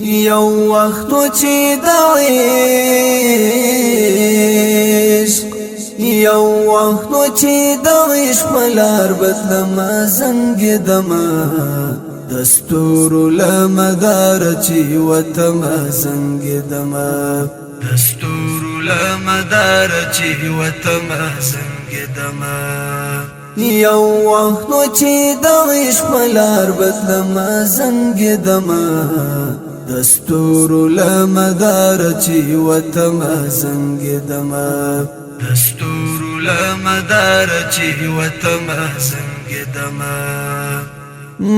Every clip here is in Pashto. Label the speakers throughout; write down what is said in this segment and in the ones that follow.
Speaker 1: یو وخت چې د عشق یو وخت چې د عشق ملار بدلم زنګدم دستور لمدار چې وتم زنګدم دستور لمدار چې وتم زنګدم یو وخت چې د عشق ملار بدلم زنګدم دستور لمدار چې وتم زنګدم دستور لمدار چې وتم زنګدم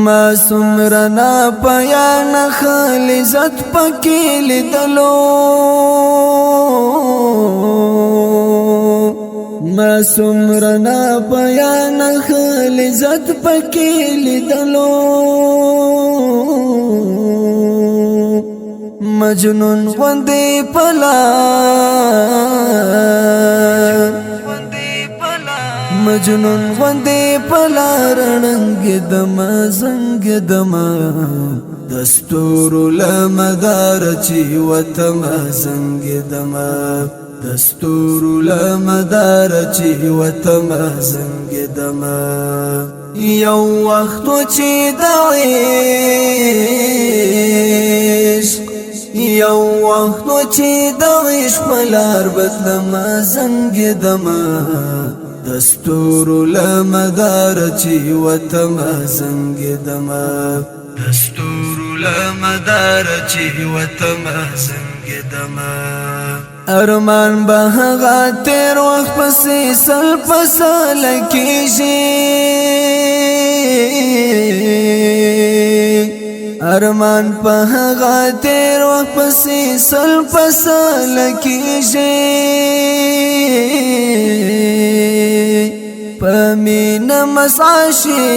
Speaker 1: ما سمرنا پیان خالزت پکې لیدلو ما سمرنا پیان خالزت پکې لیدلو مجنون غوندې پلار مجنون غوندې پلار رنګدم زنګدم دستور لمدار چې وتم زنګدم دستور لمدار چې وتم زنګدم یو وخت چې د عشق یو وخت چې د عشق ملار بدلم زنګدم دستور لمدار چې وتم زنګدم دستور لمدار چې وتم زنګدم ارمان به هغه تیر وخت پسې سل پسل کېږي ارمان په هغه تیر وخت پسې سل پسل کېږي پمینه مسعشي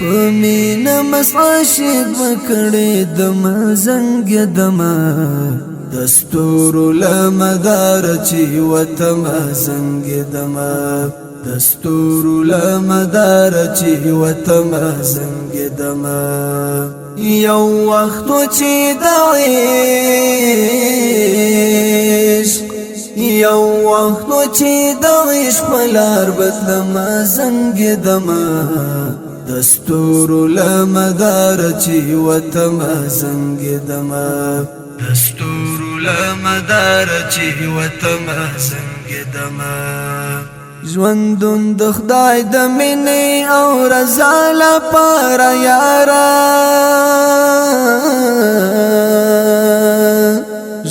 Speaker 1: پمینه مسعشي پکړې دم زنګدم دستور لمدار چې وتم زنګدم دستور لمدار چې وتم زنګدم یو وخت چې د عشق یو وخت چې د عشق ملار بدلم زنګدم دستور لمدار چې وتم زنګدم دستور لمدار چې وتم زنګدم ژوندون د خدای د مینې او رضا لپاره یارا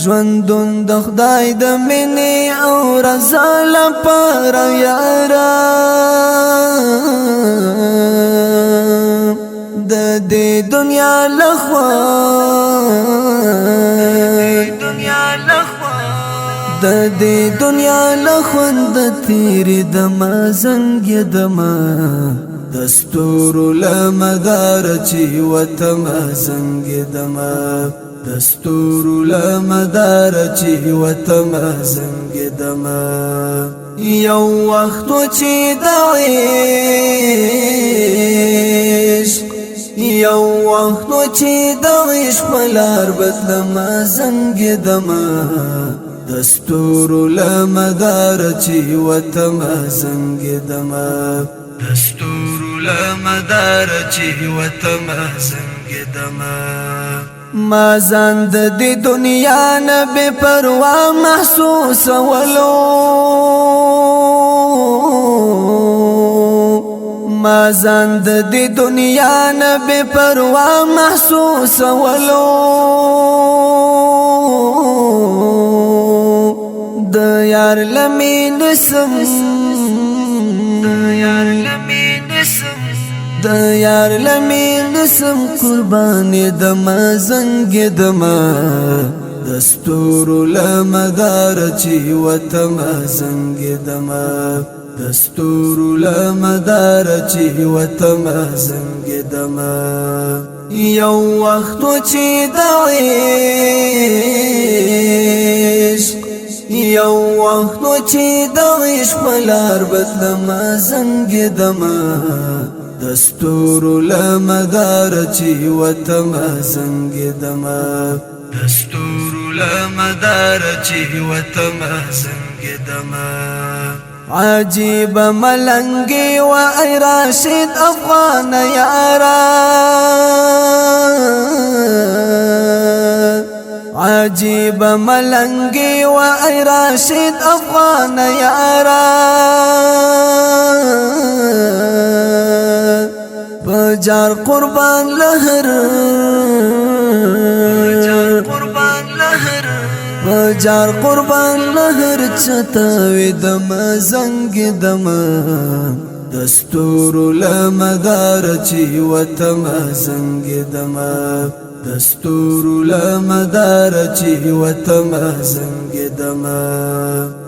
Speaker 1: ژوندون د خدای د مینې او رضا لپاره یارا د دې دنیا لخوا د دې دنیا لخوند تیرې دم زنګدم دستور لمدار چې وتم زنګدم دستور لمدار چې وتم زنګدم یو وخت چې د عشق یو وخت چې د عشق ملار بدلم زنګدم دستور لمدار چې وتم زنګدم دستور لمدار چې وتم زنګدم ما ځان د دې دنیا نه بې پروا محسوسولو ما ځان د دې دنیا نه بې پروا محسوسولو د یار لمین سم د یار لمین سم قربان دم زنګدم دستور لمدار چې وتم زنګدم دستور لمدار چې وتم زنګدم یو وخت چې د عشق یو وخت چې د عشق ملار بدلم زنګدم دستور لمدار چی وتم زنگدما دستور لمدار چی وتم زنگدما عجیب ملنگی و ای راشد افغان یارا عجیب ملنگی و ای راشد افغان یارا بجار قربان لهر بجار قربان لهر چتاوی دم زنگ دم دستور لمدار چی وتم زنگ دم دستور لمدار چی وتم زنگ دم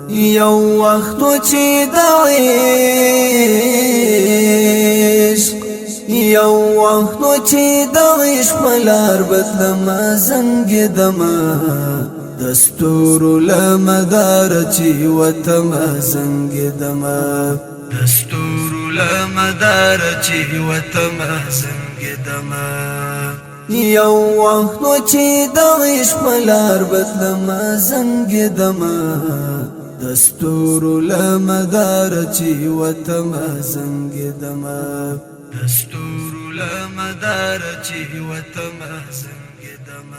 Speaker 1: یو وقت چی دعیش یو وقت چی دعیش ملار بدلم زنگ دم دستور لمدار چی وتم زنگ دم دستور لمدار چی وتم زنگ دم یو وقت چی دعیش ملار بدلم زنگ دم دستور لمدار چی وتم زنگ دم دستور لمدار چی وتم زنگ دم